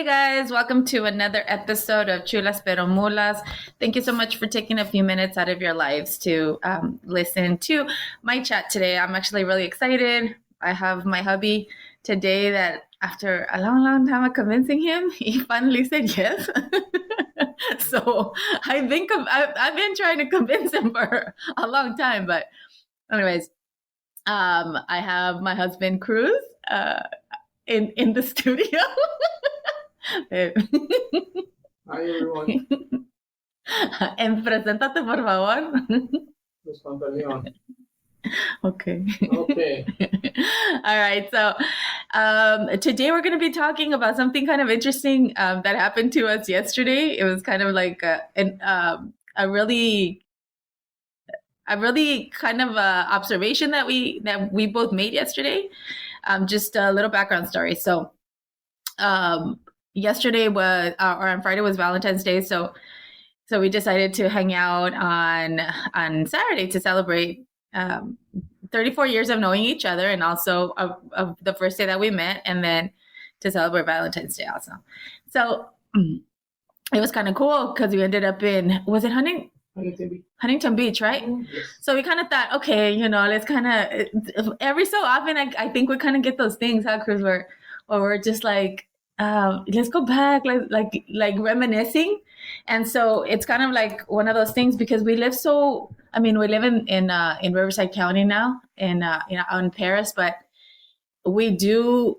guys, welcome to another episode of Chulas Pero Mulas. Thank you so much for taking a few minutes out of your lives to listen to my chat today. I'm actually really excited. I have my hubby today that after a long time of convincing him, he finally said yes. So I've been trying to convince him for a long time, but anyways, I have my husband Cruz in the studio. Hi everyone. Preséntate, por favor. Los Pantaleon. Okay. Okay. All right. So today we're going to be talking about something kind of interesting that happened to us yesterday. It was kind of like a really kind of observation that we both made yesterday. Just a little background story. So yesterday was or on Friday was Valentine's Day, so we decided to hang out on Saturday to celebrate 34 years of knowing each other, and also of the first day that we met, and then to celebrate Valentine's Day also. So it was kind of cool because we ended up in, was it Huntington Beach, right? Yes. So we kind of thought, okay, let's kind of, every so often I think we kind of get those things, huh, Cruz, where we're just like, let's go back, like reminiscing. And so it's kind of like one of those things because we live in Riverside County now, in Paris, but we do,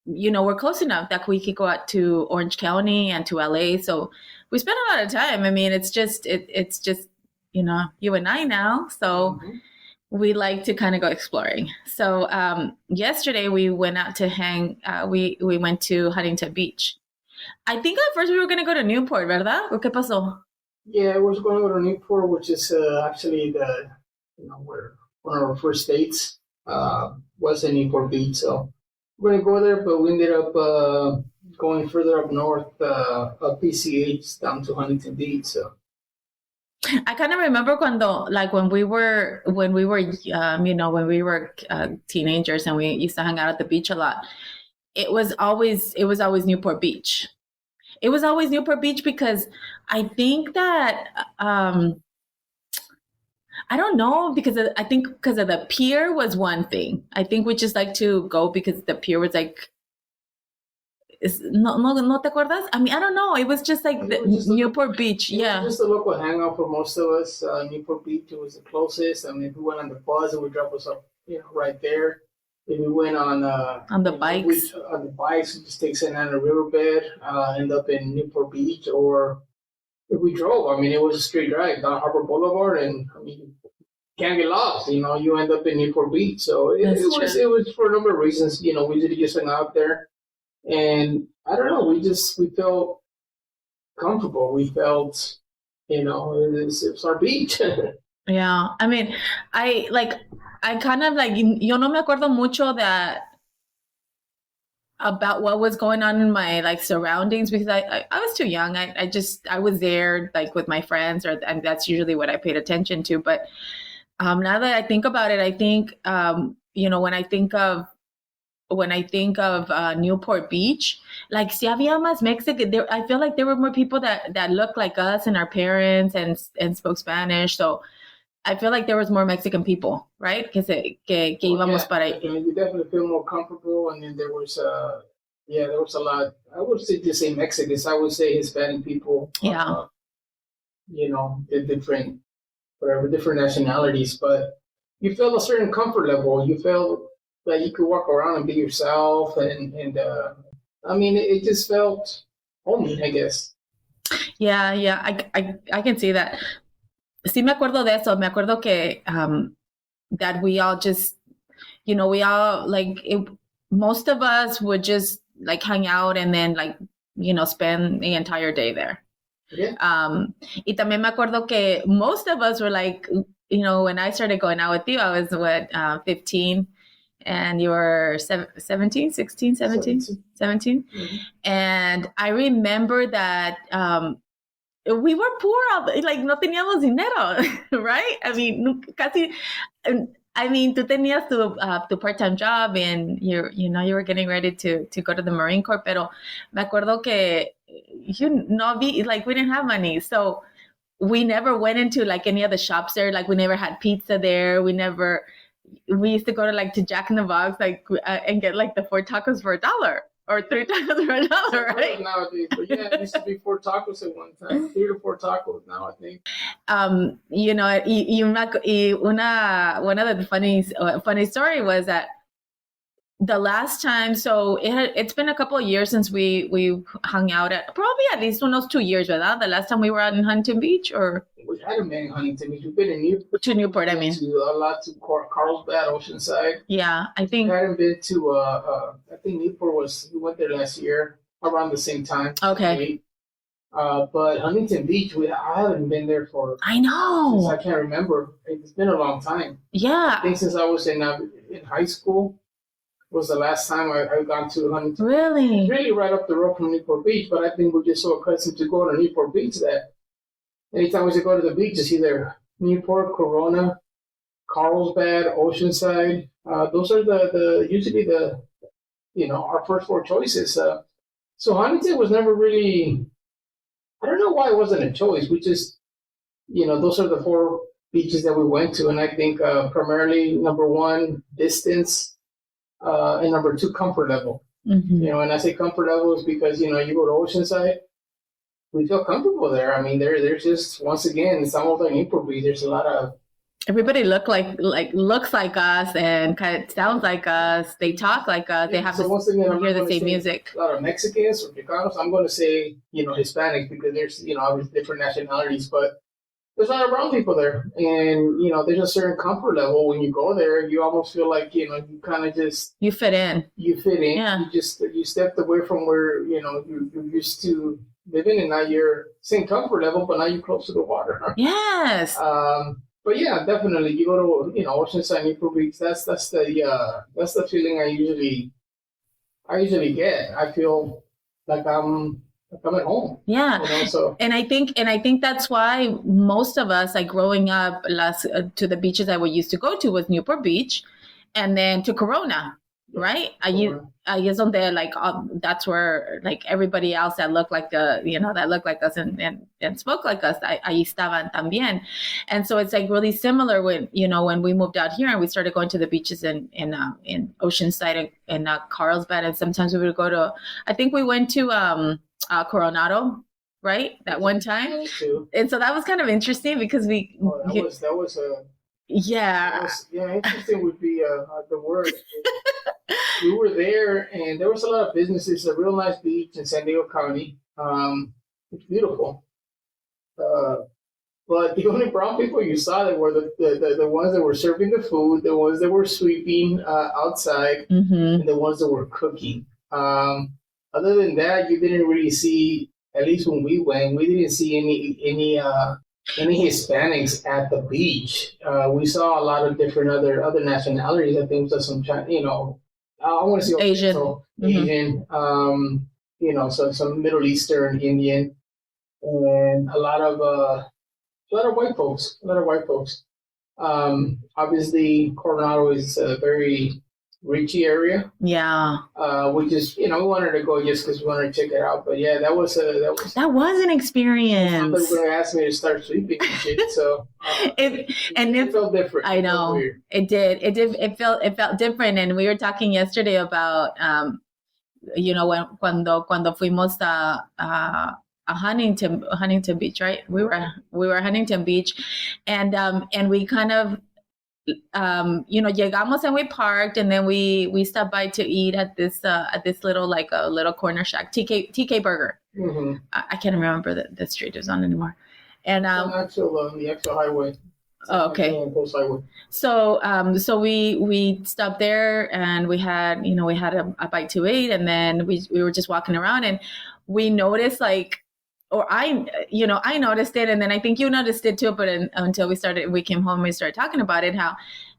we're close enough that we could go out to Orange County and to LA. So we spend a lot of time. I mean, it's just you and I now. So we like to kind of go exploring. So yesterday we went out to hang. We went to Huntington Beach. I think at first we were going to go to Newport, ¿verdad? ¿O qué pasó? Yeah, we're going to go to Newport, which is actually where one of our first dates was in Newport Beach. So we're going to go there, but we ended up going further up north, up PCH down to Huntington Beach. So I kind of remember when we were teenagers and we used to hang out at the beach a lot. It was always Newport Beach. It was always Newport Beach because I think that I don't know, because of the pier was one thing. I think we just like to go because the pier was like, no te acuerdas? I mean, I don't know. It was just like Newport Beach. Yeah. Just a local hangout for most of us. Newport Beach was the closest. I mean, if we went on the bus, it would drop us up, right there. If we went on the bikes, it just takes in on a riverbed, end up in Newport Beach, or if we drove, I mean, it was a straight drive down Harbor Boulevard, and I mean, can't get lost. You end up in Newport Beach. So it was for a number of reasons. We usually just hang out there. And I don't know, we felt comfortable. We felt, it's our beach. Yeah. I mean, I kind of like, yo no me acuerdo mucho about what was going on in my like surroundings because I was too young. I was there like with my friends, and that's usually what I paid attention to. But now that I think about it, I think, when I think of Newport Beach, like si había más Mexican, there, I feel like there were more people that looked like us and our parents and spoke Spanish. So I feel like there was more Mexican people, right? Que íbamos para ahí. You definitely feel more comfortable, and then there was a lot. I would just say Mexicans. I would say Hispanic people. Yeah. The different nationalities, but you felt a certain comfort level. You felt like you could walk around and be yourself, and I mean, it just felt homey, I guess. Yeah, I can see that. Sí me acuerdo de eso. Me acuerdo que that we all just, we all like most of us would just like hang out and then like, spend the entire day there. Yeah. Y también me acuerdo que most of us were like, when I started going out with you, I was 15. And you were 17, 16, 17? 17. Mm-hmm. And I remember that we were poor, like no teníamos dinero, right? I mean, casi, I mean, tú tenías tu part-time job and you were getting ready to go to the Marine Corps, pero me acuerdo que like we didn't have money. So we never went into like any of the shops there. Like we never had pizza there. We used to go to like to Jack in the Box, like and get like the 4 tacos for $1 or 3 tacos for $1, right? Nowadays, but yeah, it used to be 4 tacos at one time, 3 to 4 tacos now, I think. One of the funny story was that the last time, so it's been a couple of years since we hung out probably at least unos 2 years, ¿verdad? The last time we were out in Huntington Beach, or we hadn't been in Huntington Beach. We've been in Newport. To Newport, I mean. A lot to Carlsbad, Oceanside. Yeah, I think. We hadn't been to. I think Newport we went there last year around the same time. Okay. But Huntington Beach, I haven't been there for. I know. Since I can't remember. It's been a long time. Yeah. I think since I was in high school was the last time I've gone to Huntington. Really? It's really right up the road from Newport Beach, but I think we're just so accustomed to going to Newport Beach that anytime we go to the beach, it's either Newport, Corona, Carlsbad, Oceanside. Those are usually our first 4 choices. So Huntington was never really. I don't know why it wasn't a choice. We just, those are the 4 beaches that we went to, and I think primarily number 1, distance, and number 2, comfort level. Mm-hmm. And I say comfort level is because you go to Oceanside. We feel comfortable there. I mean, there's just, once again, some of the Newport Beach, there's a lot of. Everybody looks like us and kind of sounds like us. They talk like us. They have once again, hear the same music. A lot of Mexicans or Chicanos. I'm going to say, Hispanic because there's, obviously different nationalities, but there's a lot of brown people there. And, there's a certain comfort level when you go there. You almost feel like, you kind of just. You fit in. Yeah. You stepped away from where, you're used to living, and now you're same comfort level, but now you're close to the water. Yes. But yeah, definitely. You go to Oceanside, Newport Beach. That's the feeling I usually get. I feel like I'm at home. Yeah. So. And I think that's why most of us, like growing up, to the beaches that we used to go to was Newport Beach, and then to Corona. Right? Ahí es donde that's where like everybody else that looked like that looked like us and spoke like us, ahí estaban también. And so it's like really similar when we moved out here and we started going to the beaches in Oceanside and Carlsbad, and sometimes we would go to, I think we went to Coronado, right? That one time. And so that was kind of interesting because that was a. Yeah. Interesting would be the word. We were there, and there was a lot of businesses. A real nice beach in San Diego County. It's beautiful. But the only brown people you saw that were the ones that were serving the food, the ones that were sweeping outside, mm-hmm. and the ones that were cooking. Other than that, you didn't really see. At least when we went, we didn't see any Hispanics at the beach. We saw a lot of different other nationalities. I think there's some China, I want to say Asian, so, Asian, so some Middle Eastern, Indian, and a lot of white folks. Obviously, Coronado is a very Richie area. Yeah. We just, we wanted to go just because we wanted to check it out. But yeah, that was an experience. Somebody was going to ask me to start sweeping and shit. So it felt different. I know it did. It felt different. And we were talking yesterday about, cuando fuimos a Huntington Beach, right? We were Huntington Beach, and we kind of. Llegamos and we parked, and then we stopped by to eat at this little a little corner shack, TK Burger. Mm-hmm. I can't remember the street is on anymore. And the actual highway. Oh, okay. Post highway. So we stopped there, and we had a bite to eat, and then we were just walking around, and we noticed I noticed it, and then I think you noticed it too. But until we came home, we started talking about it. How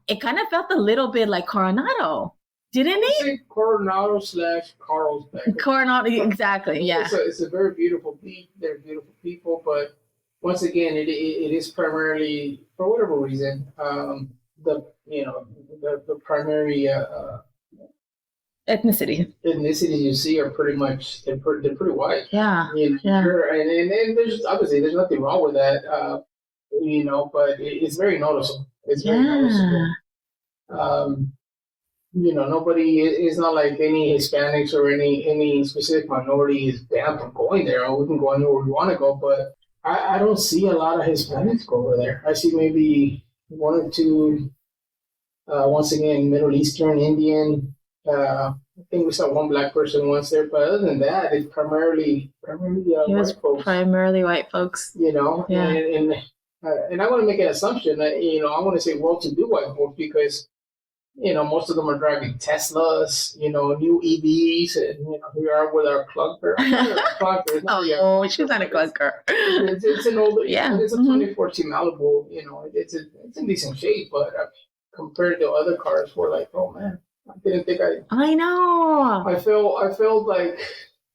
it kind of felt a little bit like Coronado, didn't it? Coronado / Carlsbad. Coronado, exactly. Yeah. It's a very beautiful beach. They're beautiful people, but once again, it is primarily, for whatever reason, the the primary ethnicity you see are pretty much they're pretty white. Yeah. And there's obviously there's nothing wrong with that. But it's very noticeable. It's very noticeable. Nobody is not like any Hispanics or any specific minority is banned from going there. We can go anywhere we want to go, but I don't see a lot of Hispanics go over there. I see maybe one or two. Once again, Middle Eastern, Indian. I think we saw one black person once there, but other than that, it's primarily white folks. Primarily white folks. Yeah. And I want to make an assumption that I want to say well-to-do white folks because most of them are driving Teslas, new EVs, and here we are with our clunker. Oh, she's not a clunker. It's an older, it's a 2014 Malibu. It's in decent shape, but compared to other cars, we're like, oh man, I didn't think I know. I felt like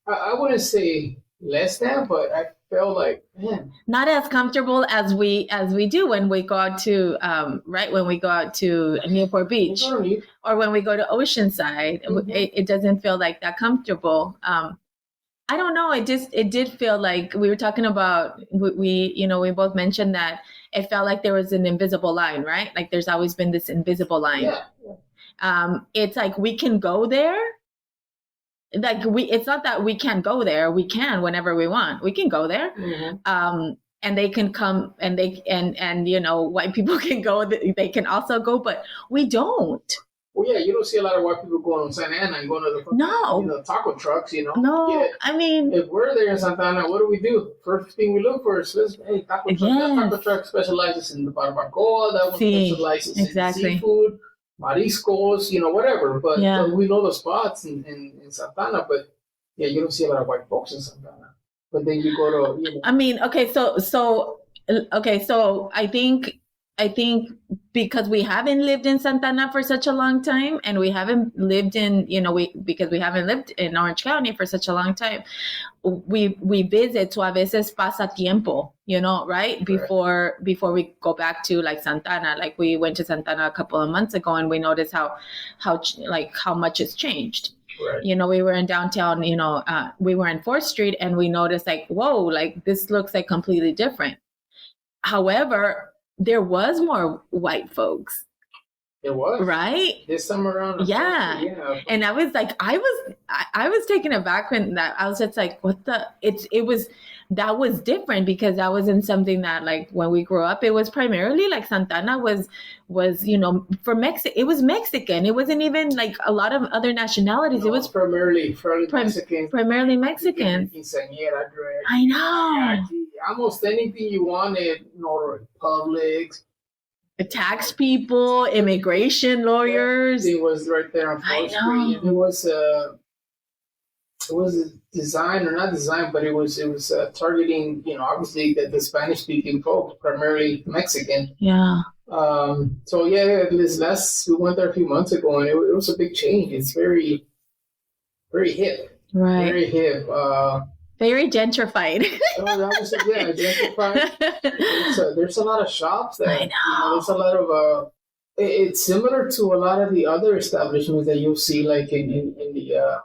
I wouldn't say less than, but I felt like, man, not as comfortable as we do when we go out to when we go out to Newport Beach or when we go to Oceanside. It doesn't feel like that comfortable. I don't know. It did feel like we were talking about. We both mentioned that it felt like there was an invisible line, right? Like there's always been this invisible line. Yeah. It's like we can go there. Like it's not that we can't go there. We can whenever we want. We can go there. Mm-hmm. And they can come and white people can go. They can also go, but we don't. Well, yeah, you don't see a lot of white people going on Santa Ana and going to the taco trucks, No, yeah. I mean, if we're there in Santa Ana, what do? First thing we look for is, hey, taco truck. That taco truck specializes in the barbacoa. That one specializes in seafood, mariscos, whatever. But we know the spots in Santa Ana, but yeah, you don't see a lot of white folks in Santa Ana. But then you go to, I mean, okay, so I think because we haven't lived in Santa Ana for such a long time, and we haven't lived in, because we haven't lived in Orange County for such a long time, we visit, so a veces pasa tiempo, right? Before we go back to like Santa Ana. Like we went to Santa Ana a couple of months ago and we noticed how much it's changed. Right. We were in downtown, we were in 4th Street and we noticed like, whoa, like this looks like completely different. However, there was more white folks. It was right this summer around. Yeah. And I was like, I was taken aback when that I was just like, that was different because that wasn't something that like when we grew up, it was primarily like Santa Ana was for Mexico. It was Mexican. It wasn't even like a lot of other nationalities. No, it was primarily Mexican. Primarily Mexican. I know. Almost anything you wanted, Publix. Tax people, immigration lawyers. It was right there on 4th Street. It was a design, or not design, but it was targeting, obviously the Spanish speaking folks, primarily Mexican. Yeah. So yeah, we went there a few months ago, and it was a big change. It's very, very hip. Right. Very hip. Very gentrified. Gentrified. There's a lot of shops there. I know. There's a lot of. It's similar to a lot of the other establishments that you'll see, like in the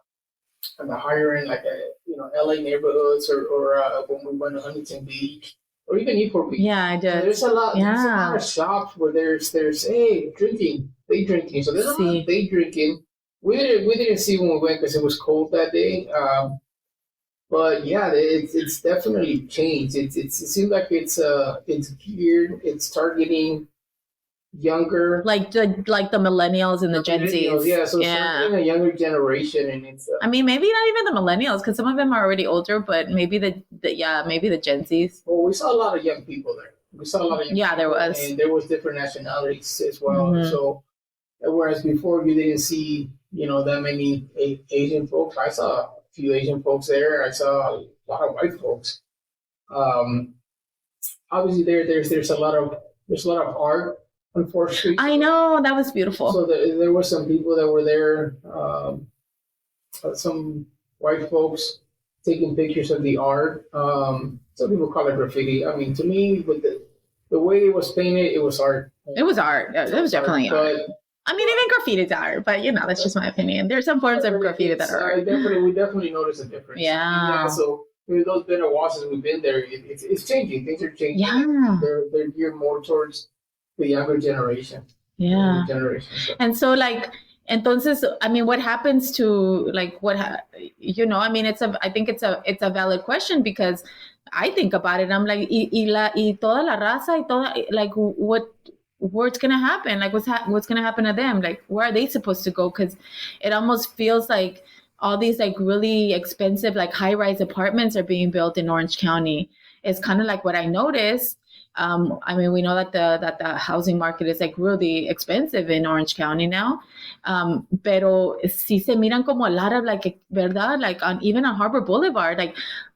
higher end, like LA neighborhoods, or when we went to Huntington Beach, or even Newport Beach. Yeah, I did. So there's a lot of shops where there's day drinking. So there's a lot of day drinking. We didn't see when we went because it was cold that day. But yeah, it's definitely changed. It seems like it's geared. It's targeting younger, like the millennials and the Gen Zs. Yeah, so it's targeting a younger generation, and it's. I mean, maybe not even the millennials, because some of them are already older. But maybe maybe the Gen Zs. Well, we saw a lot of young people there. There was, and there was different nationalities as well. Mm-hmm. So, whereas before you didn't see that many Asian folks, I saw few Asian folks there. I saw a lot of white folks. Obviously, there's a lot of art on 4th Street. I know, that was beautiful. So there were some people that were there. Some white folks taking pictures of the art. Some people call it graffiti. I mean, to me, with the way it was painted, it was art. It was art. It was definitely art. I mean, even graffiti is art, but that's just my opinion. There's some forms of graffiti that are art. We definitely notice a difference. Yeah. So those better washes we've been there, it's changing. Things are changing. Yeah. They're geared more towards the younger generation. Yeah. And so entonces, I mean, what happens to I mean, I think it's a valid question, because I think about it. I'm like, y toda la raza, y toda, what's gonna happen? Like, what's gonna happen to them? Like, where are they supposed to go? Because it almost feels like all these really expensive high-rise apartments are being built in Orange County. It's kind of like what I noticed. I mean, we know that the housing market is really expensive in Orange County now. Pero sí se miran como a lot of ¿verdad? Even on Harbor Boulevard,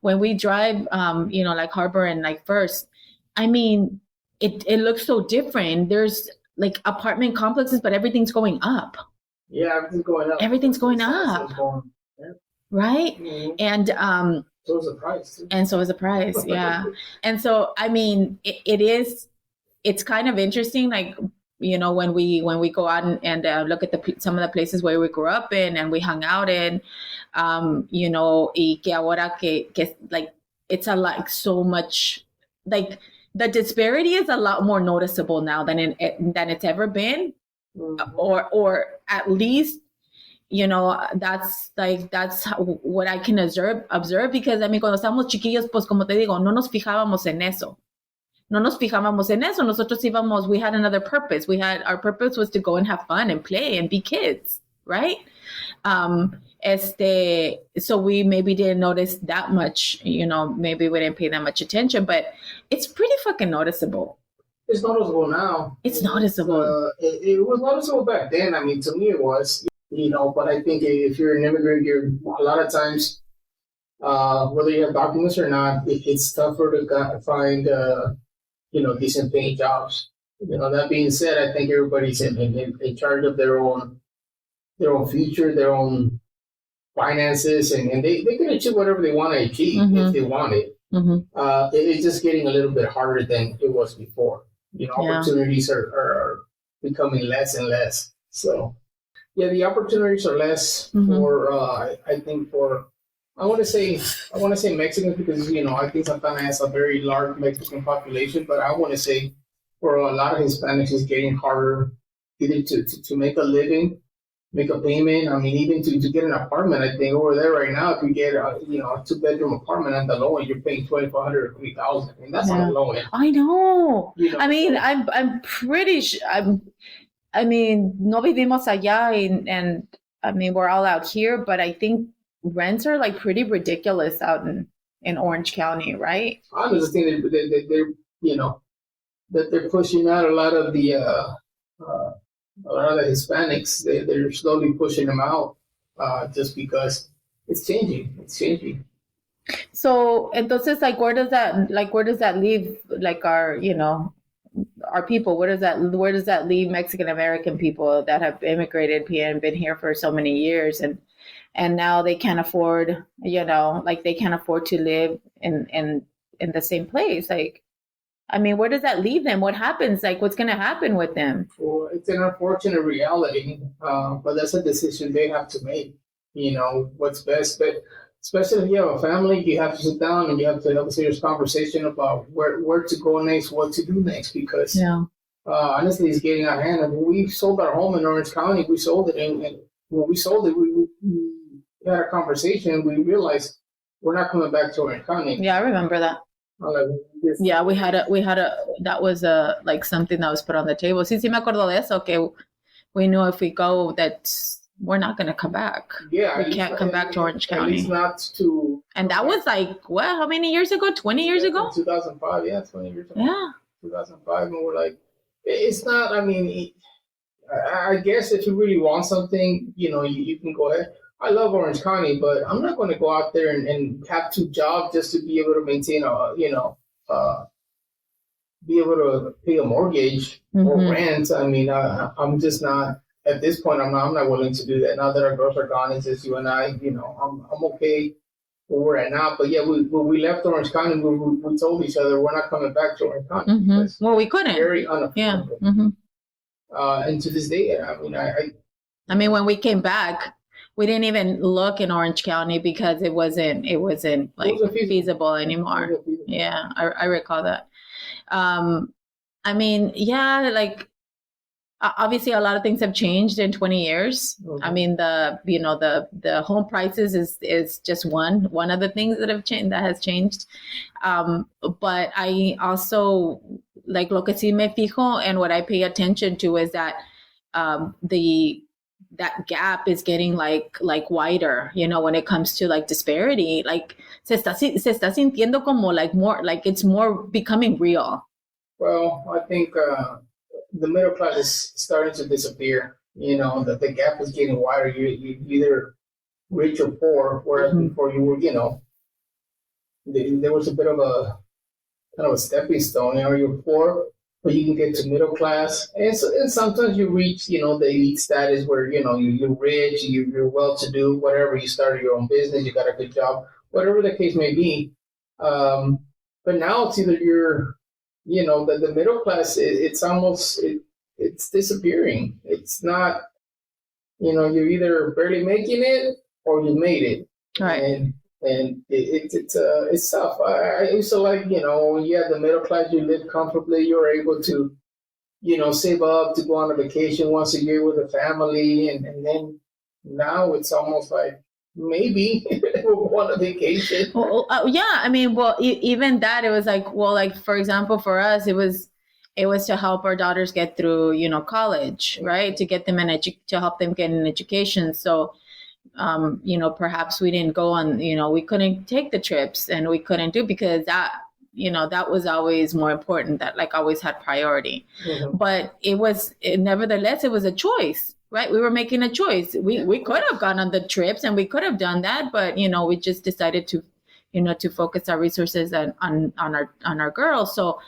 when we drive, Harbor and First, I mean, it looks so different. There's apartment complexes, but everything's going up. Yeah, everything's going up. Everything's going up. Right? Mm-hmm. And so is the price. And so is the price, yeah. And so, I mean, it's kind of interesting, when we go out and look at some of the places where we grew up in and we hung out in, y que ahora que it's so much, the disparity is a lot more noticeable now than it's ever been, mm-hmm. or at least, that's what I can observe, because I mean, cuando estábamos chiquillos, pues como te digo, no nos fijábamos en eso. Nosotros íbamos, we had another purpose. Our purpose was to go and have fun and play and be kids, right? So we maybe didn't notice that much, maybe we didn't pay that much attention, but it's pretty fucking noticeable. It's noticeable now. It's noticeable. It was noticeable back then. I mean, to me it was. But I think if you're an immigrant, a lot of times, whether you have documents or not, it's tougher to find, decent paying jobs. That being said, I think everybody's in charge of their own future, their own finances, and they can achieve whatever they want to achieve, mm-hmm. if they want it. Mm-hmm. It's just getting a little bit harder than it was before. Opportunities are becoming less and less. So. Yeah, the opportunities are less, mm-hmm. for I want to say Mexicans, because I think Santana has a very large Mexican population, but I want to say for a lot of Hispanics, it's getting harder either to make a living, make a payment. I mean, even to get an apartment. I think over there right now, if you get a 2-bedroom apartment at the low end, you're paying $2,500 or $3,000. I mean, that's on the low end. I know. I mean, I'm pretty sure. I mean, no vivimos allá, and I mean, we're all out here, but I think rents are pretty ridiculous out in Orange County, right? I just think that they're pushing out a lot of the Hispanics. They're slowly pushing them out, just because it's changing. It's changing. So, entonces, where does that leave our people? Where does that leave Mexican American people that have immigrated and been here for so many years, and now they can't afford, they can't afford to live in the same place? I mean, where does that leave them? What happens? What's going to happen with them? Well, it's an unfortunate reality, but that's a decision they have to make. What's best, but especially if you have a family, you have to sit down and you have to have a serious conversation about where to go next, what to do next, because honestly, it's getting out of hand. And when we sold our home in Orange County, we sold it, and when we sold it, we had a conversation, and we realized we're not coming back to Orange County. Yeah, I remember that. Yeah, we had a that was something that was put on the table. Sí, me acuerdo de eso, que we knew if we go that we're not going to come back. Yeah. We can't come back to Orange County. At least not to. And that was how many years ago? 20 years ago? 2005, yeah, 20 years ago. Yeah. 2005, and we're it's not, I mean, I guess if you really want something, you can go ahead. I love Orange County, but I'm not going to go out there and have 2 jobs just to be able to maintain be able to pay a mortgage, mm-hmm. or rent. I mean, I'm just not. At this point, I'm not willing to do that. Now that our girls are gone, it's just you and I. I'm okay where we're at now. But yeah, when we left Orange County, we told each other we're not coming back to Orange County. Mm-hmm. Well, we couldn't. Very unaffordable. Yeah. Mm-hmm. And to this day, I mean, when we came back, we didn't even look in Orange County because it wasn't like feasible anymore. Yeah, I recall that. I mean, yeah, like obviously a lot of things have changed in 20 years. Mm-hmm. I mean, the home prices is just one of the things that has changed. But I also like lo que sí me fijo and what I pay attention to is that that gap is getting like wider, when it comes to like disparity, like se está sintiendo como like more, like it's more becoming real. Well, I think the middle class is starting to disappear. That the gap is getting wider. You either rich or poor, whereas mm-hmm. before you were, there was a bit of a kind of a stepping stone. You're poor, but you can get to middle class, and sometimes you reach, the elite status where you're rich, you're well-to-do, whatever. You started your own business, you got a good job, whatever the case may be. But now it's either you're, the middle class. It's almost it's disappearing. It's not, you're either barely making it or you made it, right? And it's tough. I used to like, when you had the middle class, you live comfortably, you're able to, save up to go on a vacation once a year with the family. And then now it's almost like maybe we'll go on a vacation. Well, yeah. I mean, well, even that, it was like, well, like, for example, for us, it was to help our daughters get through, college, right? To get them to help them get an education. So, perhaps we didn't go on, we couldn't take the trips and we couldn't do because that, that was always more important, that like always had priority. Mm-hmm. But nevertheless, it was a choice, right? We were making a choice. We could have gone on the trips and we could have done that, but, we just decided to, to focus our resources on our girls. So,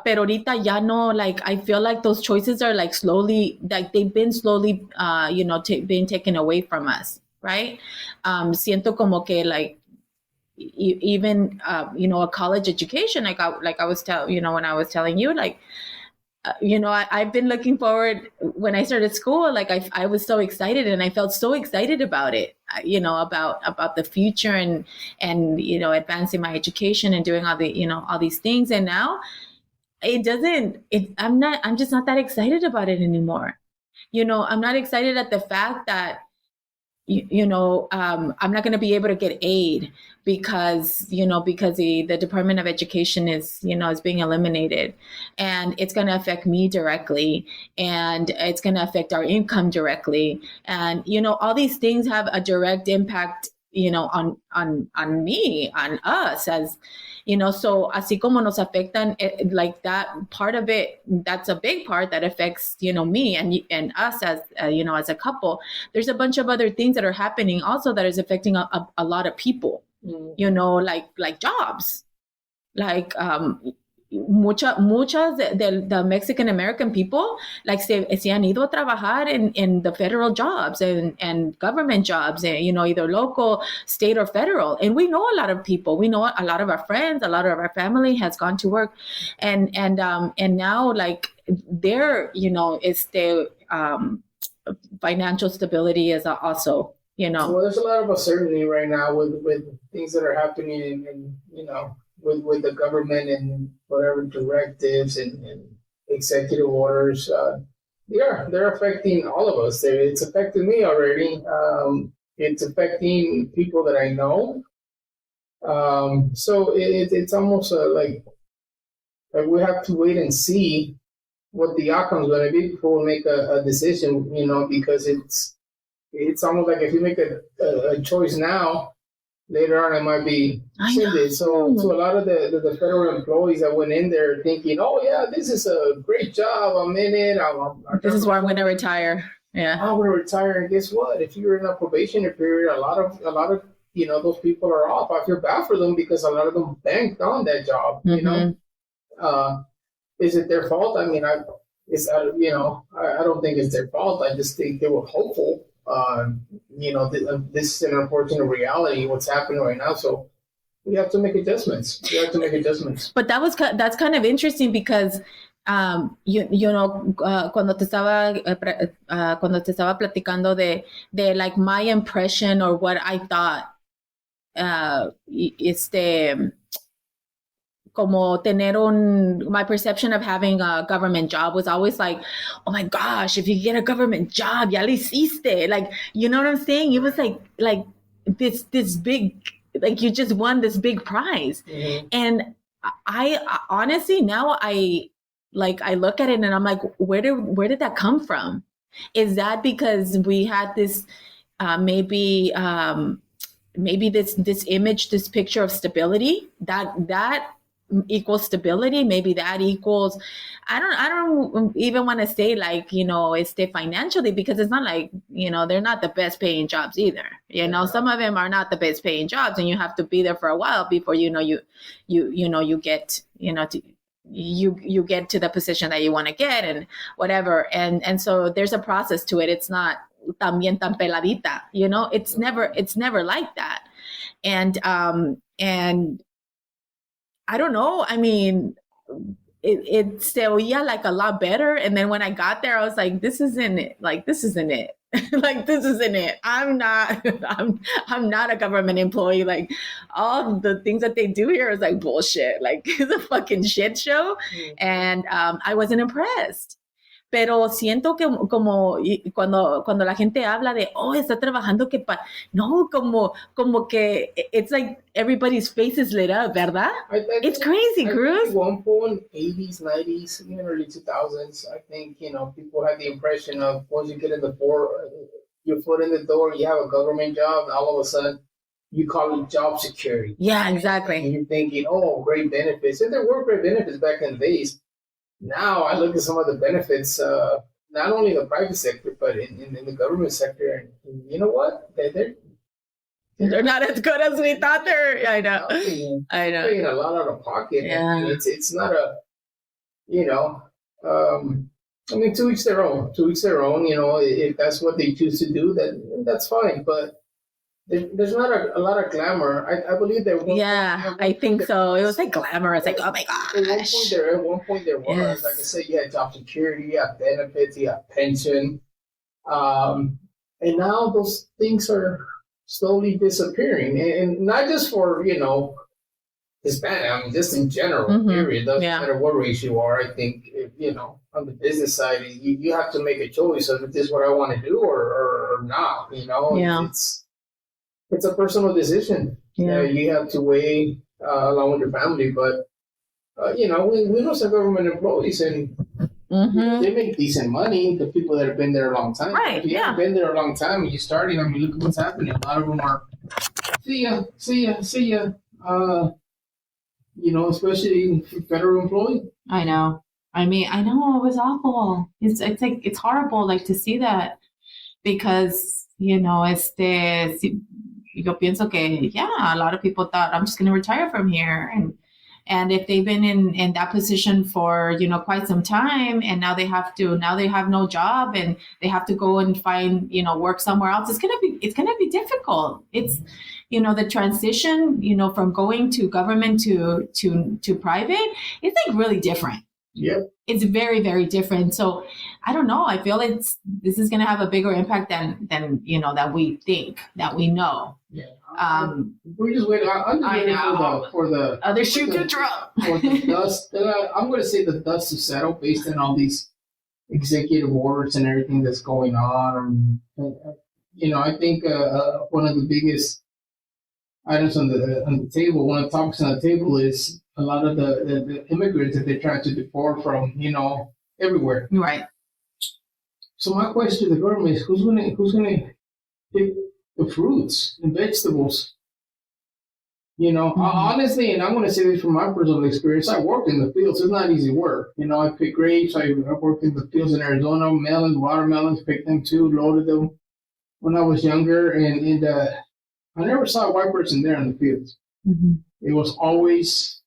pero ahorita ya no, like, I feel like those choices are like slowly, like they've been slowly, being taken away from us, right? Siento como que like, even, a college education, like I was when I was telling you, like, I've been looking forward when I started school, like I was so excited and I felt so excited about it, about the future and, advancing my education and doing all the, all these things. And now, I'm just not that excited about it anymore. I'm not excited at the fact that, I'm not going to be able to get aid because the Department of Education is being eliminated, and it's going to affect me directly, and it's going to affect our income directly. And, all these things have a direct impact, on me, on us as, so así como nos afectan, like that part of it, that's a big part that affects, me and us as, as a couple. There's a bunch of other things that are happening also that is affecting a lot of people, like jobs, like, muchas de the Mexican American people, like se han ido a trabajar in the federal jobs and government jobs, and, either local, state, or federal. And we know a lot of people. We know a lot of our friends, a lot of our family has gone to work, and now, like, their, it's the financial stability is also, Well, there's a lot of uncertainty right now with things that are happening and with the government and whatever directives and executive orders. They're affecting all of us. It's affecting me already. It's affecting people that I know. So it's almost like we have to wait and see what the outcome is going to be before we make a decision, because it's almost like if you make a choice now, later on, it might be rescinded. So to a lot of the federal employees that went in there thinking, oh, yeah, this is a great job. I'm in it. This is why I'm going to retire. Yeah. I'm going to retire. And guess what? If you're in a probationary period, a lot of those people are off. I feel bad for them because a lot of them banked on that job, Is it their fault? I mean, I don't think it's their fault. I just think they were hopeful. This is an unfortunate reality, what's happening right now. So we have to make adjustments. But that's kind of interesting because cuando te estaba platicando de like my impression or what I thought como tener my perception of having a government job was always like, oh my gosh, if you get a government job, ya lo hiciste. Like, you know what I'm saying? It was like this big, like you just won this big prize. Mm-hmm. And I honestly, now I look at it and I'm like, where did that come from? Is that because we had this, maybe this image, this picture of stability that equals stability? Maybe that equals, I don't even want to say like, financially, because it's not like, they're not the best paying jobs either. Some of them are not the best paying jobs, and you have to be there for a while before you get you get to the position that you want to get and whatever. And so there's a process to it. It's not también tan peladita, it's never like that. And I don't know. I mean, it se oía like a lot better. And then when I got there, I was like, this isn't it. Like, this isn't it. Like, this isn't it. I'm not a government employee. Like, all the things that they do here is like bullshit. Like, it's a fucking shit show. Mm-hmm. And I wasn't impressed. Pero siento que como cuando la gente habla de, está trabajando no, como que it's like everybody's face is lit up, ¿verdad? It's crazy, Cruz. At one point, 80s, 90s, even early 2000s, I think, people had the impression of once you get in your foot in the door, you have a government job, and all of a sudden, you call it job security. Yeah, exactly. And you're thinking, great benefits. And there were great benefits back in the days. Now I look at some of the benefits, not only in the private sector, but in the government sector. And you know what? They're not as good as we thought they're. I know. Paying a lot out of pocket. Yeah. And it's not a, I mean, to each their own. If that's what they choose to do, then that's fine. But there's not a lot of glamour. I believe there was. Yeah, I think so. It was like glamour. It's like, oh my gosh. At one point there was. Yes. Like I said, you had job security, you had benefits, you had pension. And now those things are slowly disappearing. And not just for, Hispanic, I mean, just in general, period. Doesn't matter what race you are. I think, on the business side, you have to make a choice of if this is what I want to do or not, Yeah. It's a personal decision. Yeah. You have to weigh along with your family. But, we know some government employees, and they make decent money, the people that have been there a long time. Right, If you haven't been there a long time and you're starting, I mean, look at what's happening. A lot of them are, see ya. Especially federal employee. I know. I mean, I know it was awful. It's like, it's horrible, like, to see that, because, yo pienso que, a lot of people thought, I'm just going to retire from here. And if they've been in that position for, quite some time, and now they have no job, and they have to go and find, work somewhere else, it's going to be difficult. It's, the transition, from going to government to private, it's like really different. Yeah. It's very, very different. So I don't know. I feel this is going to have a bigger impact than that we think, that we know. Yeah. We're just waiting. I'm just waiting for the other shoe to drop. For the dust. I'm going to say the dust to settle based on all these executive orders and everything that's going on. I think one of the biggest items on the table, one of the topics on the table, is a lot of the immigrants that they're trying to deport from, everywhere. Right. So my question to the government is, who's gonna pick the fruits and vegetables? Honestly, and I'm going to say this from my personal experience, I worked in the fields. It's not easy work. I picked grapes. I worked in the fields in Arizona, melons, watermelons, picked them too, loaded them when I was younger. And I never saw a white person there in the fields. Mm-hmm. It was always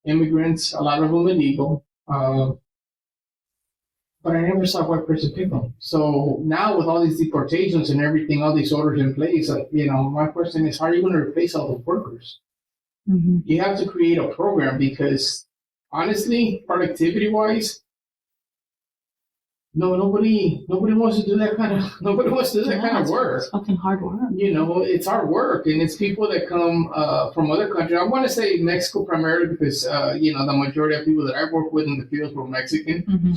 immigrants, a lot of them illegal. but I never saw a white person pick them. So now with all these deportations and everything, all these orders in place, my question is, how are you going to replace all the workers? Mm-hmm. You have to create a program because honestly, productivity-wise, nobody wants to do that kind of work. It's fucking hard work. It's hard work, and it's people that come from other countries. I want to say Mexico primarily because the majority of people that I work with in the fields were Mexican. Mm-hmm.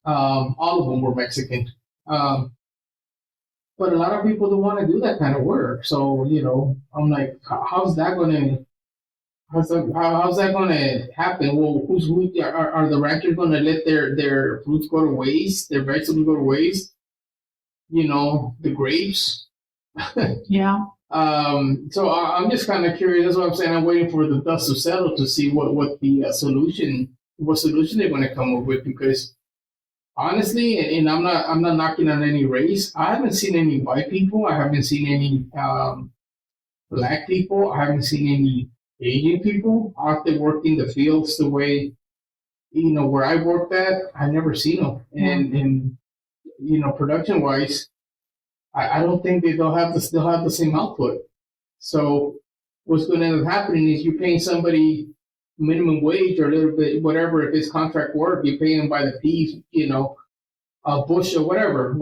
All of them were Mexican, but a lot of people don't want to do that kind of work. So I'm like, how's that going to happen? Well, are the ranchers going to let their fruits go to waste, their vegetables go to waste? The grapes. Yeah. So I'm just kind of curious. That's what I'm saying. I'm waiting for the dust to settle to see what the solution they're going to come up with. Because honestly, and I'm not knocking on any race. I haven't seen any white people. I haven't seen any black people. I haven't seen any Asian people out there working the fields the way, where I worked at. I never seen them. And production wise, I don't think they'll have the same output. So what's going to end up happening is you're paying somebody minimum wage or a little bit, whatever, if it's contract work, you pay them by the piece, a bushel, whatever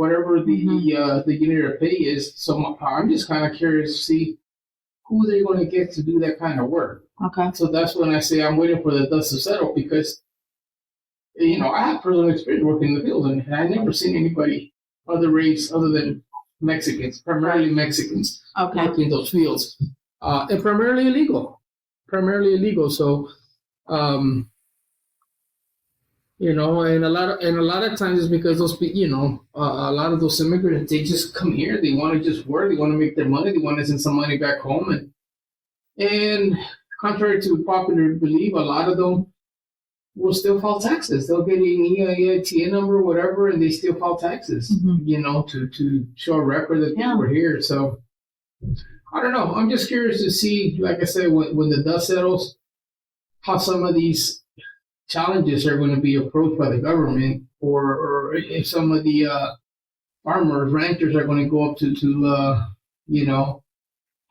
the unit of pay is. So I'm just kind of curious to see who they're going to get to do that kind of work. Okay. So that's when I say I'm waiting for the dust to settle because, I have personal experience working in the field and I've never seen anybody other race other than Mexicans, primarily Mexicans, working in those fields, and primarily illegal. So, and a lot of times it's because those, a lot of those immigrants, they just come here. They want to just work. They want to make their money. They want to send some money back home. And contrary to popular belief, a lot of them will still file taxes. They'll get an EIN number, whatever, and they still file taxes, to show a record that they were here. So I don't know. I'm just curious to see, like I said, when the dust settles, how some of these challenges are going to be approached by the government, or if some of the farmers, ranchers are going to go up to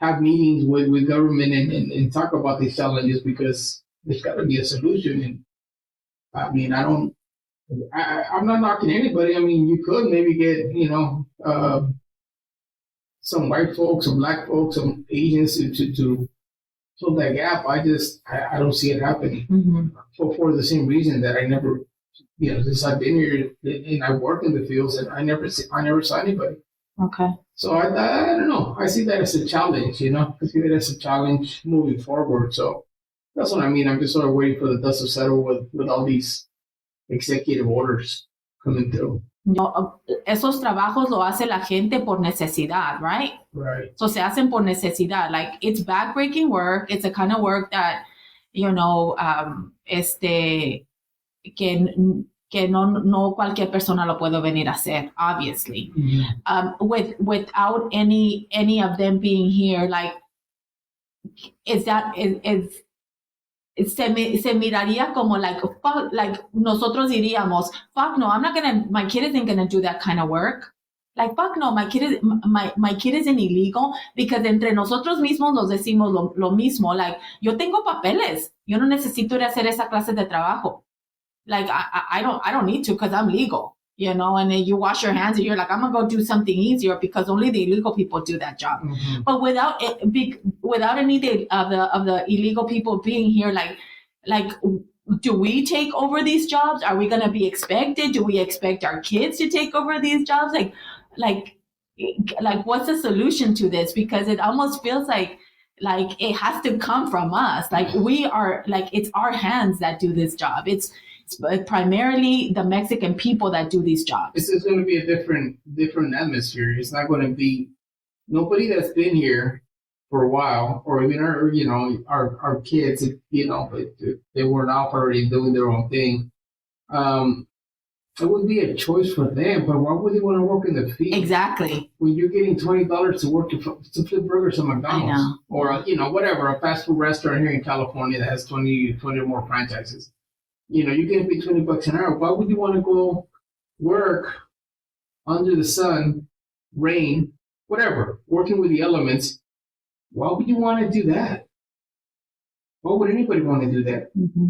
have meetings with government and talk about these challenges, because there's got to be a solution. And I mean, I'm not knocking anybody. I mean, you could maybe get, some white folks, some black folks, some Asians to fill that gap. I don't see it happening for the same reason that I never, since I've been here and I work in the fields, and I never saw anybody. Okay. So I don't know. I see that as a challenge, I see that as a challenge moving forward. So that's what I mean. I'm just sort of waiting for the dust to settle with all these executive orders coming through. No, esos trabajos lo hace la gente por necesidad, right? Right. So se hacen por necesidad. Like, it's backbreaking work. It's the kind of work that, que no cualquier persona lo puede venir a hacer, obviously. Mm-hmm. Without any of them being here, like, se miraría como like, fuck, like nosotros diríamos, fuck no, my kid isn't gonna do that kind of work. Like, fuck no, my kid isn't illegal, because entre nosotros mismos nos decimos lo mismo. Like, yo tengo papeles, yo no necesito ir a hacer esa clase de trabajo. Like, I don't need to, because I'm legal, and then you wash your hands and you're like, I'm gonna go do something easier because only the illegal people do that job. Mm-hmm. But without any of the illegal people being here, like, do we take over these jobs? Are we gonna be expected? Do we expect our kids to take over these jobs? Like what's the solution to this? Because it almost feels like it has to come from us. Like, we are, like, it's our hands that do this job. It's primarily the Mexican people that do these jobs. It's going to be a different atmosphere. It's not going to be nobody that's been here for a while, or even our kids. If they weren't out already doing their own thing. It would be a choice for them, but why would they want to work in the field? Exactly. When you're getting $20 to work to flip burgers at McDonald's, or whatever, a fast food restaurant here in California that has 20 or more franchises. You're getting paid $20 an hour. Why would you want to go work under the sun, rain, whatever, working with the elements, why would you want to do that? Why would anybody want to do that? Mm-hmm.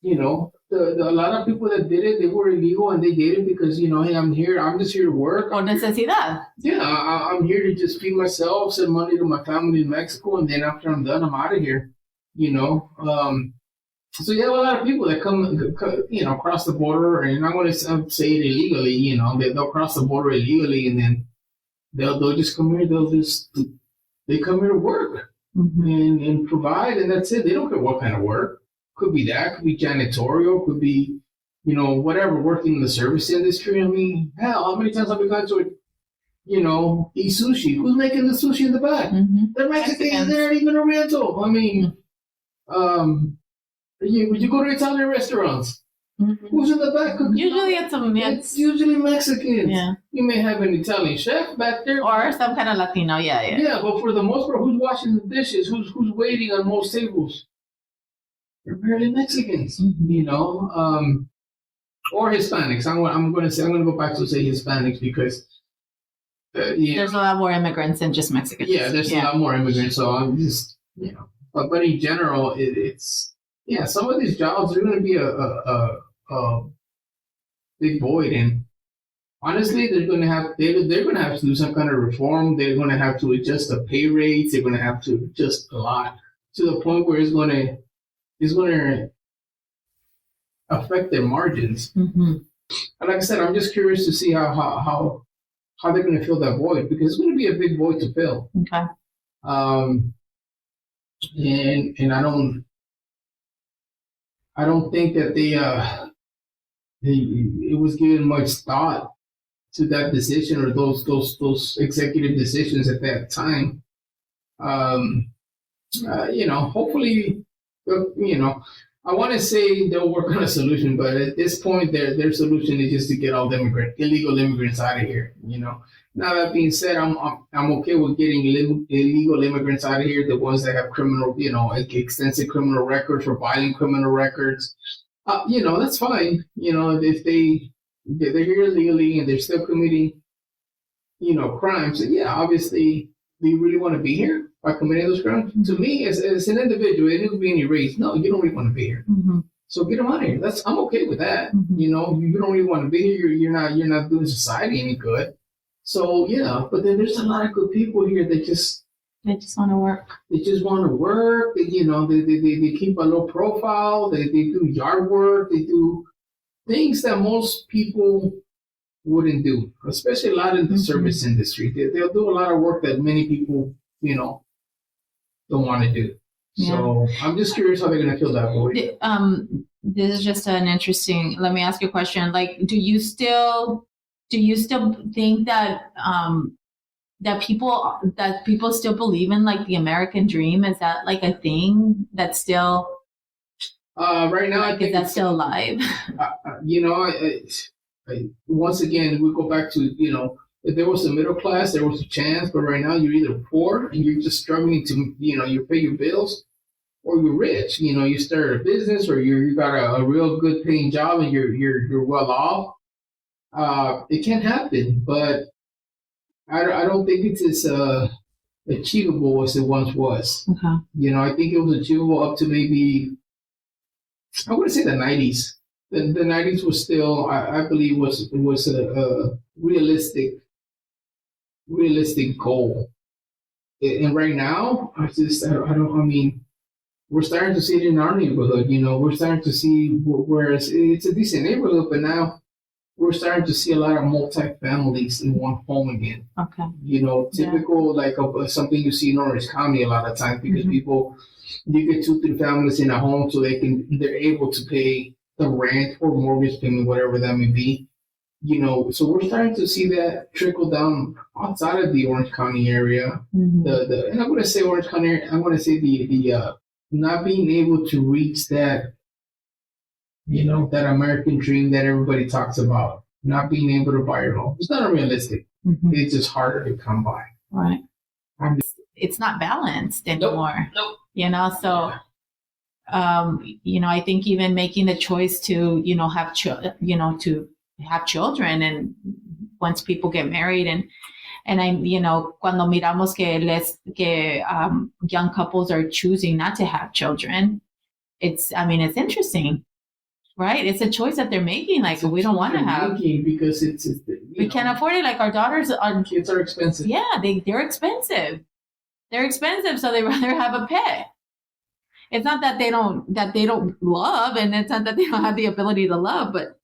You know, a lot of people that did it, they were illegal and they did it because, you know, hey, I'm just here to work. Por necesidad. Yeah, I'm here to just feed myself, send money to my family in Mexico, and then after I'm done, I'm out of here. You know, so you have a lot of people that come, you know, across the border, and I'm going to say it illegally. You know, they'll cross the border illegally, and then they'll just come here. They come here to work and provide, and that's it. They don't care what kind of work. Could be that. Could be janitorial. Could be, you know, whatever. Working in the service industry. I mean, hell, how many times have we gone to, you know, eat sushi? Who's making the sushi in the back? They're Mexicans. They're not even a rental. I mean, would you go to Italian restaurants? Who's in the back cooking? Usually it's usually Mexicans. Yeah. You may have an Italian chef back there. Or some kind of Latino, yeah. Yeah, but for the most part, who's washing the dishes? Who's waiting on most tables? They're barely Mexicans, you know, or Hispanics. I'm going to go back to say Hispanics because there's a lot more immigrants than just Mexicans. Yeah, there's a lot more immigrants. So I'm just, you know, but in general, it's some of these jobs are going to be a big void, and honestly, they're going to have to do some kind of reform. They're going to have to adjust the pay rates. They're going to have to adjust a lot to the point where it's going to affect their margins. And like I said, I'm just curious to see how they're going to fill that void, because it's going to be a big void to fill. Okay. And I don't think that it was given much thought to that decision or those executive decisions at that time. You know, hopefully, you know, I want to say they'll work on a solution, but at this point, their solution is just to get all the illegal immigrants out of here. You know. Now that being said, I'm okay with getting illegal immigrants out of here. The ones that have criminal, you know, extensive criminal records or violent criminal records. You know, that's fine. You know, if they're here illegally and they're still committing, you know, crimes. Yeah, obviously, do you really want to be here by committing those crimes? To me, as an individual, it doesn't be any race. No, you don't really want to be here. So get them out of here. I'm okay with that. You know, you don't really want to be here. You're not doing society any good. So yeah, but then there's a lot of good people here that just want to work. They just want to work. They, you know, they keep a low profile. They do yard work. They do things that most people wouldn't do, especially a lot in the service industry. They'll do a lot of work that many people, you know, don't want to do. Yeah. So I'm just curious how they're going to fill that void. This is just an interesting. Let me ask you a question. Like, do you still think that that people still believe in like the American dream? Is that like a thing that's still right now? Like, I think is that still alive? You know, I once again we go back to, you know, if there was a middle class, there was a chance. But right now, you're either poor and you're just struggling to, you know, you pay your bills, or you're rich. You know, you start a business, or you got a real good paying job and you're well off. It can happen, but I don't think it's as achievable as it once was. Okay. You know, I think it was achievable up to maybe, I wouldn't say the 90s. The 90s was still, I believe, was a realistic goal. And right now, I mean, we're starting to see it in our neighborhood. You know, we're starting to see where it's a decent neighborhood, but now we're starting to see a lot of multi-families in one home again. Okay. You know, typical like something you see in Orange County a lot of times, because people, you get 2-3 families in a home, so they're able to pay the rent or mortgage payment, whatever that may be. You know, so we're starting to see that trickle down outside of the Orange County area. And I'm going to say Orange County. I'm going to say the not being able to reach that, you know, that American dream that everybody talks about, not being able to buy your home. It's not unrealistic. It's just harder to come by. Right. It's not balanced anymore. Nope. You know, so, you know, I think even making the choice to, you know, have, to have children, and once people get married, and I, cuando miramos que young couples are choosing not to have children, it's interesting, right? It's a choice that they're making. Like, we don't want to have, because we can't afford it. Like, our kids are expensive. Yeah, they're expensive. They're expensive, so they rather have a pet. It's not that they don't love, and it's not that they don't have the ability to love, but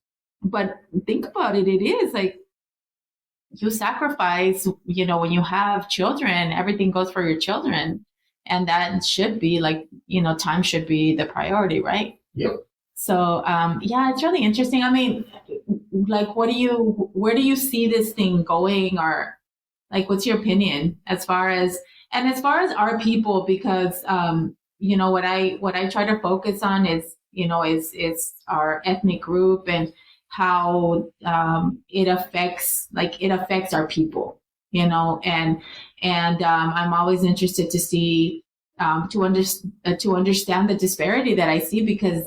think about it. It is like, you sacrifice, when you have children, everything goes for your children. And that should be like, time should be the priority, right? Yep. So, it's really interesting. I mean, like, where do you see this thing going, or like, what's your opinion as far as our people? Because, what I try to focus on is, is our ethnic group, and how it affects our people, and I'm always interested to see, to understand the disparity that I see, because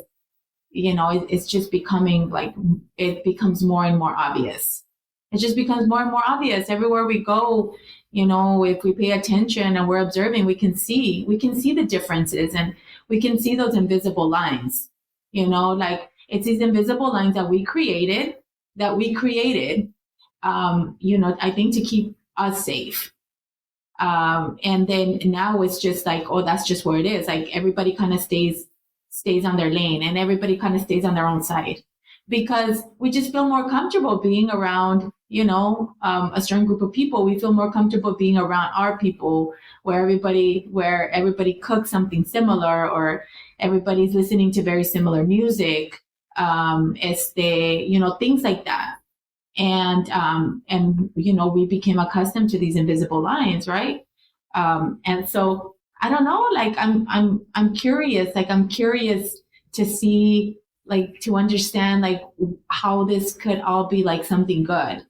it's just becoming like, it becomes more and more obvious. It just becomes more and more obvious everywhere we go. If we pay attention and we're observing, we can see the differences, and we can see those invisible lines. Like, it's these invisible lines that we created, I think, to keep us safe. And then now it's just like, oh, that's just where it is. Like, everybody kind of stays on their lane, and everybody kind of stays on their own side, because we just feel more comfortable being around, a certain group of people. We feel more comfortable being around our people, where everybody cooks something similar, or everybody's listening to very similar music. Things like that. And we became accustomed to these invisible lines, right? And so, I don't know, like, I'm curious, to see, like, to understand, like, how this could all be like something good.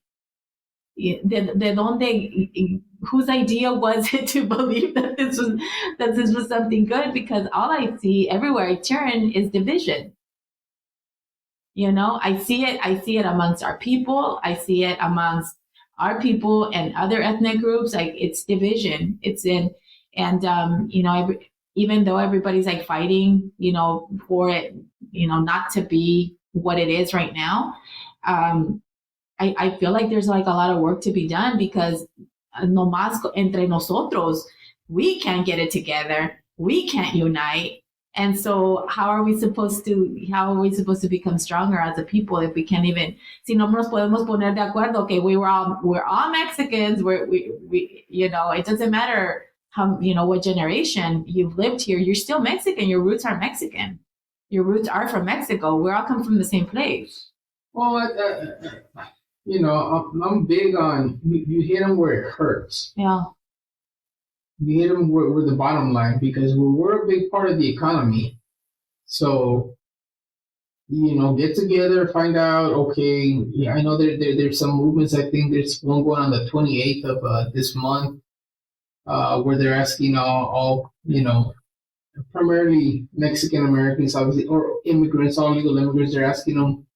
Whose idea was it to believe that this was something good? Because all I see everywhere I turn is division. I see it amongst our people. I see it amongst our people and other ethnic groups. Like, it's division. Even though everybody's like fighting, for it, not to be what it is right now. I feel like there's like a lot of work to be done, because no más entre nosotros, we can't get it together. We can't unite. And so how are we supposed to become stronger as a people if we can't even, si no nos podemos poner de acuerdo? Okay, we're all Mexicans. We it doesn't matter how, what generation you've lived here, you're still Mexican. Your roots are Mexican. Your roots are from Mexico. We all come from the same place. Well, I'm big on, you hit them where it hurts. Yeah. You hit them where the bottom line, because we're a big part of the economy. So, get together, find out, okay, yeah, I know there's some movements. I think there's one going on the 28th of this month, where they're asking all primarily Mexican Americans, obviously, or immigrants, all legal immigrants. They're asking them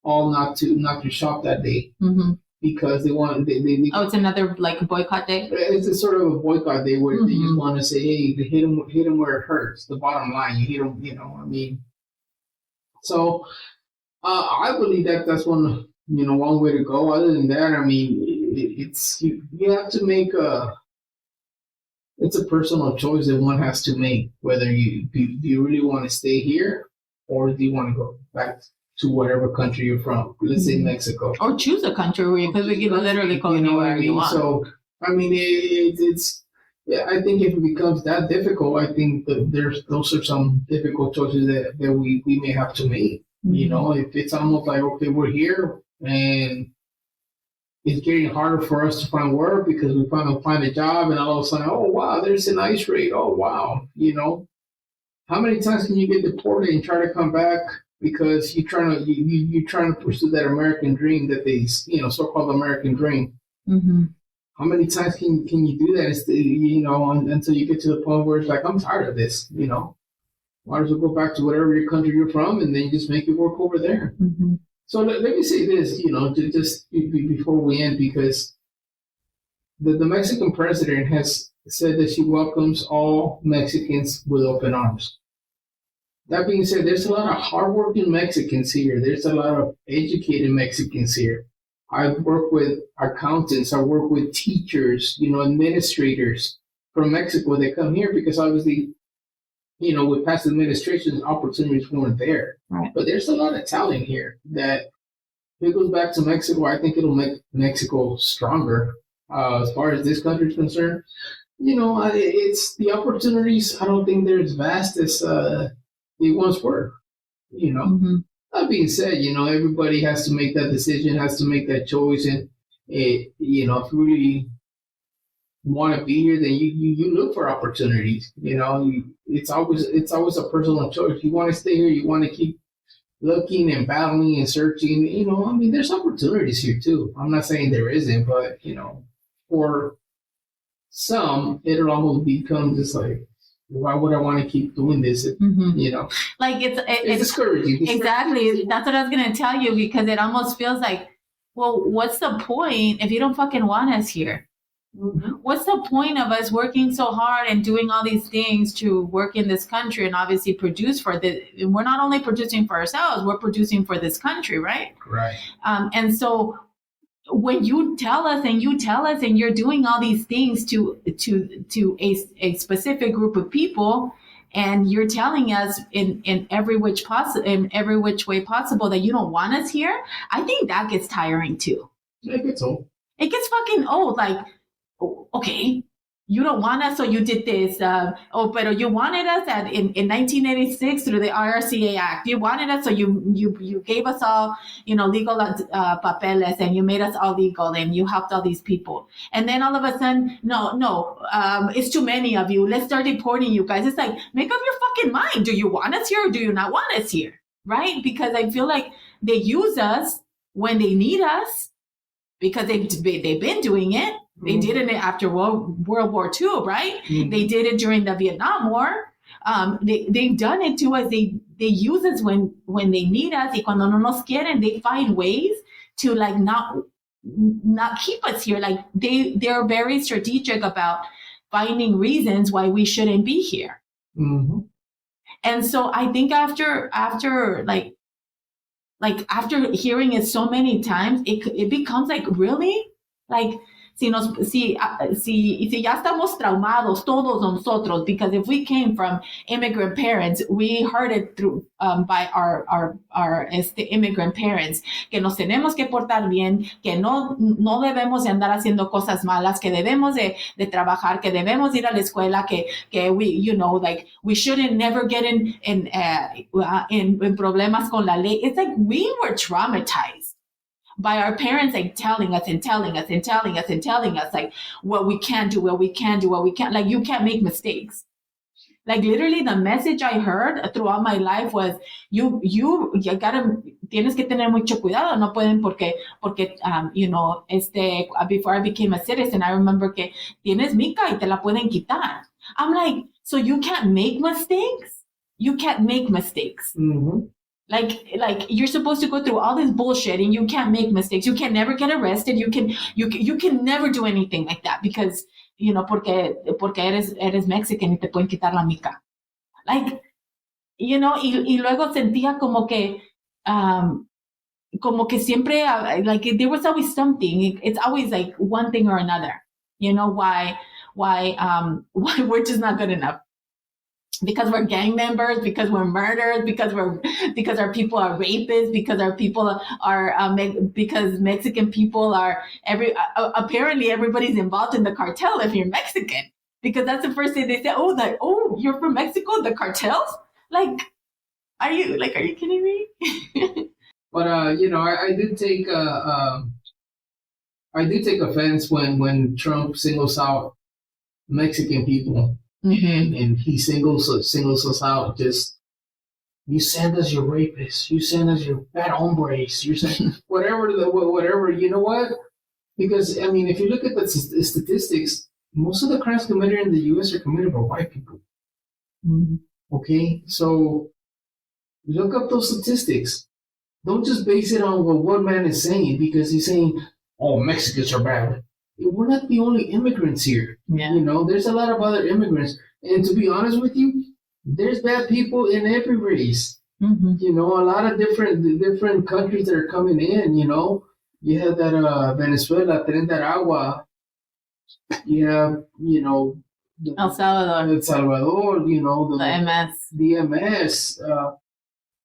all not to shop that day. Mm-hmm. Because they want it's another like boycott day. It's a sort of a boycott day where they just want to say, hey, hit them where it hurts. The bottom line, you hit them. So I believe that's one way to go. Other than that, it's you have to make it's a personal choice that one has to make, whether do you really want to stay here, or do you want to go back to whatever country you're from. Let's say Mexico. Or choose a country, because we can literally go anywhere you want. So, it's I think if it becomes that difficult, I think that those are some difficult choices that we may have to make. Mm-hmm. If it's almost like, okay, we're here and it's getting harder for us to find work because we find a job, and all of a sudden, oh wow, there's an ICE raid. Oh wow, how many times can you get deported and try to come back because you're trying to pursue that American dream that they so-called American dream? Mm-hmm. How many times can you do that? Until you get to the point where it's like, I'm tired of this. Might as well go back to whatever your country you're from, and then just make it work over there. Mm-hmm. So let me say this, just before we end, because the Mexican president has said that she welcomes all Mexicans with open arms. That being said, there's a lot of hardworking Mexicans here. There's a lot of educated Mexicans here. I work with accountants. I work with teachers, administrators from Mexico that come here because obviously, with past administrations, opportunities weren't there. Right. But there's a lot of talent here that if it goes back to Mexico, I think it'll make Mexico stronger. As far as this country is concerned, it's the opportunities. I don't think they're as vast as they once were. Mm-hmm. That being said, everybody has to make that decision, has to make that choice, and if you really want to be here, then you look for opportunities. It's always a personal choice. You want to stay here, you want to keep looking and battling and searching. There's opportunities here too. I'm not saying there isn't, but for some, it'll almost become just like, why would I want to keep doing this? Like it's discouraging. Exactly. That's what I was gonna tell you, because it almost feels like, well, what's the point if you don't fucking want us here? Mm-hmm. What's the point of us working so hard and doing all these things to work in this country and obviously produce for we're not only producing for ourselves, we're producing for this country, right? Right. And so when you tell us and you're doing all these things to a specific group of people, and you're telling us in every which way possible that you don't want us here, I think that gets tiring too. It gets old. It gets fucking old. Like, okay, you don't want us, so you did this. But you wanted us in 1986 through the RRCA Act. You wanted us, so you gave us all, legal papeles, and you made us all legal, and you helped all these people. And then all of a sudden, no, it's too many of you. Let's start deporting you guys. It's like, make up your fucking mind. Do you want us here or do you not want us here? Right? Because I feel like they use us when they need us, because they've been doing it. They did it after World War II, right? Mm-hmm. They did it during the Vietnam War. They've done it to us. They use us when they need us. Y cuando no nos quieren, they find ways to like not keep us here. Like they're very strategic about finding reasons why we shouldn't be here. Mm-hmm. And so I think after hearing it so many times, it becomes like, really? Like, si ya estamos traumados todos nosotros, because if we came from immigrant parents, we heard it through by our immigrant parents, que nos tenemos que portar bien, que no debemos de andar haciendo cosas malas, que debemos de trabajar, que debemos ir a la escuela, que we shouldn't never get in problemas con la ley. It's like we were traumatized by our parents, like telling us like what we can't do, like you can't make mistakes. Like literally the message I heard throughout my life was tienes que tener mucho cuidado, no pueden porque before I became a citizen, I remember que tienes mica y te la pueden quitar. I'm like, so you can't make mistakes? You can't make mistakes. Mm-hmm. Like you're supposed to go through all this bullshit and you can't make mistakes. You can never get arrested. You can never do anything like that because, porque eres Mexican y te pueden quitar la mica. Like, y luego sentía como que siempre, like there was always something. It's always like one thing or another. Why we're just not good enough. Because we're gang members, because we're murderers, because our people are rapists, because our people are because Mexican people are apparently everybody's involved in the cartel if you're Mexican, because that's the first thing they say. Oh, you're from Mexico, the cartels? Like, are you kidding me? But I did take offense when Trump singles out Mexican people. Mm-hmm. And he singles us out. Just, you send us your rapists, you send us your bad hombres, you send whatever. You know what? Because if you look at the statistics, most of the crimes committed in the U.S. are committed by white people. Mm-hmm. Okay, so look up those statistics. don't just base it on what one man is saying, because he's saying, oh, Mexicans are bad. We're not the only immigrants here. Yeah. You know, there's a lot of other immigrants. And to be honest with you, there's bad people in every race. Mm-hmm. You know, a lot of different countries that are coming in, you know. You have that Venezuela, Tren de Aragua. You have, you know, El Salvador, you know, the MS,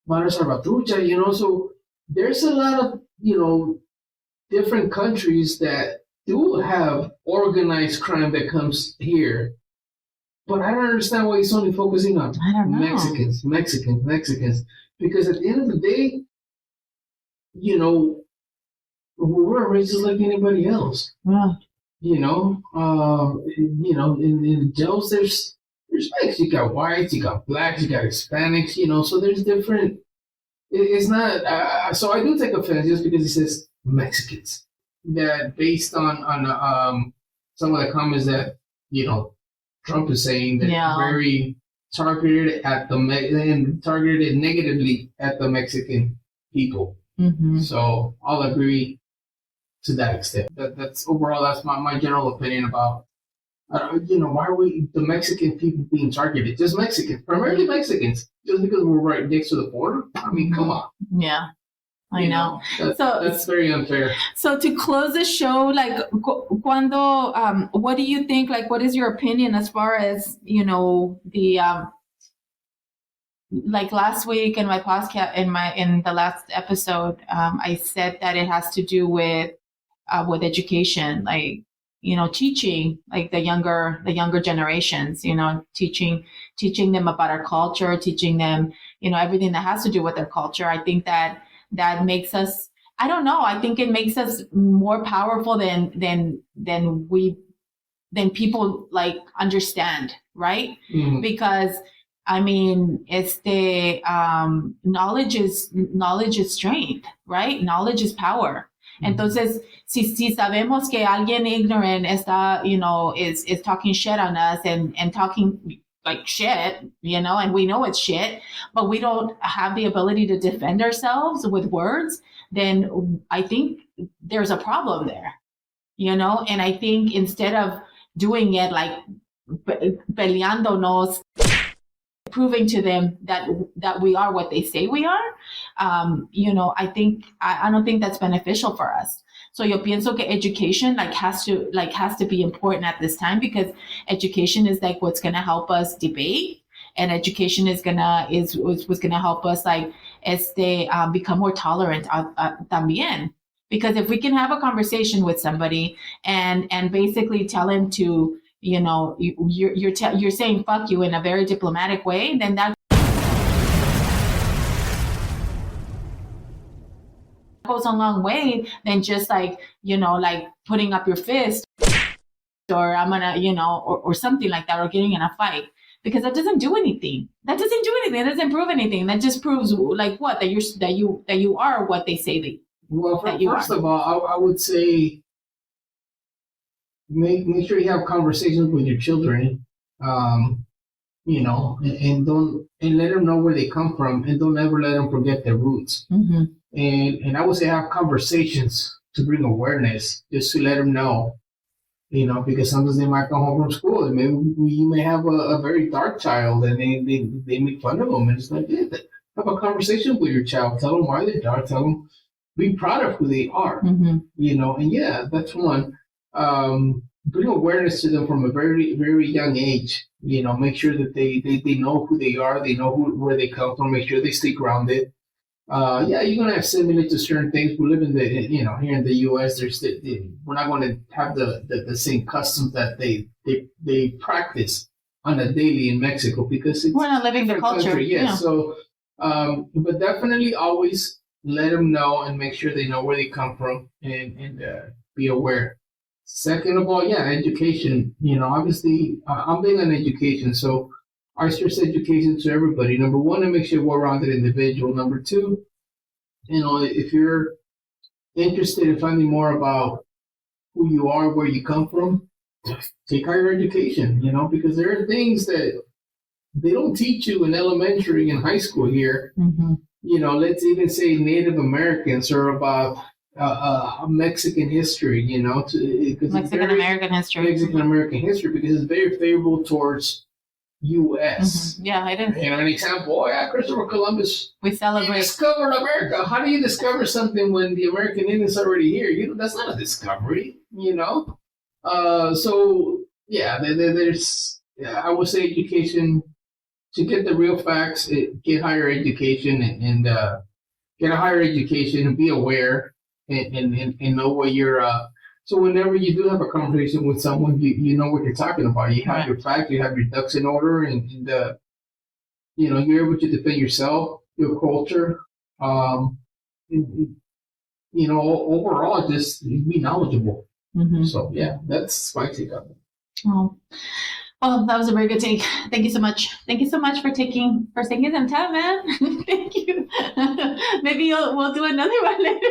Mara Salvatrucha, you know. So there's a lot of, you know, different countries that do have organized crime that comes here. But I don't understand why he's only focusing on Mexicans. Because at the end of the day, you know, we're racist like anybody else. Yeah. You know, in jails there's like, you got whites, you got blacks, you got Hispanics, you know, so there's different. It's not. So I do take offense just because he says Mexicans. That based on some of the comments that, you know, Trump is saying, that very targeted at and targeted negatively at the Mexican people. Mm-hmm. So I'll agree to that extent. That's overall, that's my general opinion about, you know, why are the Mexican people being targeted? Just Mexicans, primarily Mexicans, just because we're right next to the border. I mean, come on. Yeah, I know. That's very unfair. So to close the show, like, what do you think? Like, what is your opinion as far as, you know, the like last week in my podcast, in the last episode, I said that it has to do with education, like, you know, teaching like the younger generations, you know, teaching them about our culture, teaching them, you know, everything that has to do with their culture. I think that makes us, I don't know, I think it makes us more powerful than people like understand, right? Mm-hmm. Because I mean, it's the knowledge is strength, right? Knowledge is power. Entonces, si sabemos que alguien ignorant está, you know, is talking shit on us and talking like shit, you know, and we know it's shit, but we don't have the ability to defend ourselves with words, then I think there's a problem there, you know? And I think instead of doing it like peleándonos, proving to them that we are what they say we are, you know, I think I don't think that's beneficial for us. So yo pienso que education has to be important at this time, because education is like what's gonna help us debate, and education is what's gonna help us like become more tolerant también. Because if we can have a conversation with somebody and basically tell him to, you know, you're saying fuck you in a very diplomatic way, then that goes a long way than just like, you know, like putting up your fist or I'm gonna, you know, or something like that, or getting in a fight, because that doesn't do anything. That doesn't prove anything. That just proves like what, that you are what they say that. Well, first of all, I would say make sure you have conversations with your children, you know, and let them know where they come from, and don't ever let them forget their roots. Mm-hmm. And I would say have conversations to bring awareness, just to let them know, you know, because sometimes they might come home from school and maybe you may have a very dark child, and they make fun of them, and it's like, yeah, have a conversation with your child, tell them why they're dark, tell them, be proud of who they are, mm-hmm. you know, and yeah, that's one. Bring awareness to them from a very, very young age, you know, make sure that they know who they are, they know where they come from, make sure they stay grounded. Yeah, you're going to assimilate to certain things. We live in you know, here in the U.S., we're not going to have the same customs that they practice on a daily in Mexico, because we're not living their culture. Country. Yes. Yeah. So, but definitely always let them know and make sure they know where they come from, and be aware. Second of all, yeah, education. You know, obviously, I'm big on education, so I stress education to everybody. Number one, it makes you a well-rounded individual. Number two, you know, if you're interested in finding more about who you are, where you come from, take higher education, you know, because there are things that they don't teach you in elementary and high school here, mm-hmm. let's even say Native Americans or about Mexican history, Mexican American history. Mexican American history, because it's very favorable towards U.S. Mm-hmm. Yeah, it is. An example, Christopher Columbus. We celebrate. Discovered America. How do you discover something when the American Indians are already here? That's not a discovery, So, yeah, there's, I would say education, to get the real facts, get higher education and get a higher education and be aware and know what you're, so whenever you do have a conversation with someone, you know what you're talking about. You have your facts, you have your ducks in order, and you're able to defend yourself, your culture. Overall, just be knowledgeable. Mm-hmm. So yeah, that's my take on it. Oh. Well, that was a very good take. Thank you so much. Thank you so much for taking some time, man. Thank you. Maybe we'll do another one later.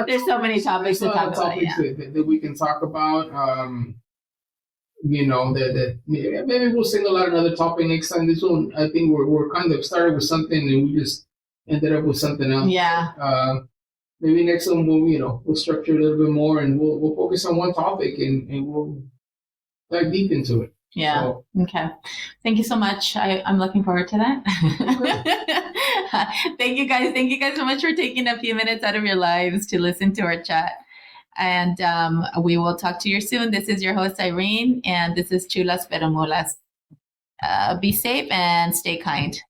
There's so many topics to talk about. That we can talk about. That maybe we'll single out another topic next time. This one, I think we're kind of started with something and we just ended up with something else. Yeah. Maybe next one we'll structure a little bit more and we'll focus on one topic and we'll dive deep into it. Yeah. So. Okay. Thank you so much. I'm looking forward to that. Thank you guys. Thank you guys so much for taking a few minutes out of your lives to listen to our chat. And we will talk to you soon. This is your host, Irene, and this is Chulas Pero Mulas. Be safe and stay kind.